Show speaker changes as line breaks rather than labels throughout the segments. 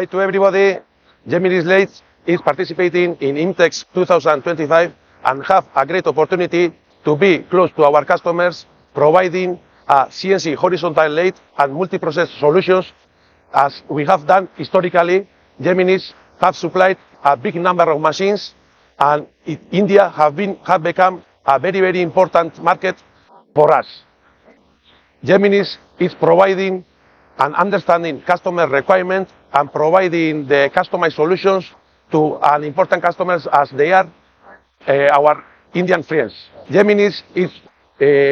Hi to everybody. Geminis Lathes is participating in IMTEX 2025 and have a great opportunity to be close to our customers, providing a CNC horizontal lathe and multi-process solutions. As we have done historically, Geminis have supplied a big number of machines, and India have become a very important market for us. Geminis is providing and understanding customer requirements and providing the customized solutions to an important customers as they are our Indian friends. Geminis is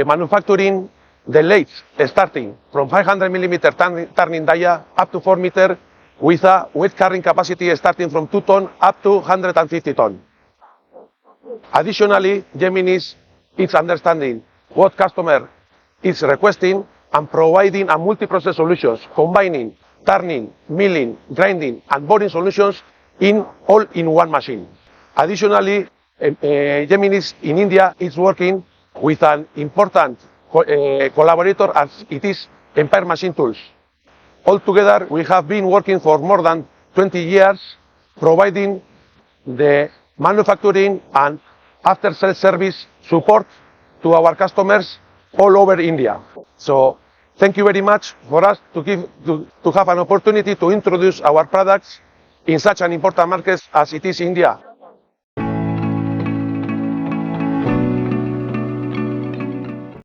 manufacturing the lathes starting from 500 millimeter turning dia up to 4 meter with a weight carrying capacity starting from 2 ton up to 150 ton. Additionally, Geminis is understanding what customer is requesting and providing a multi-process solutions, combining turning, milling, grinding, and boring solutions all in one machine. Additionally, Geminis in India is working with an important collaborator as it is Empire Machine Tools. Altogether, we have been working for more than 20 years, providing the manufacturing and after-sales service support to our customers all over India. So thank you very much for us to have an opportunity to introduce our products in such an important market as it is India.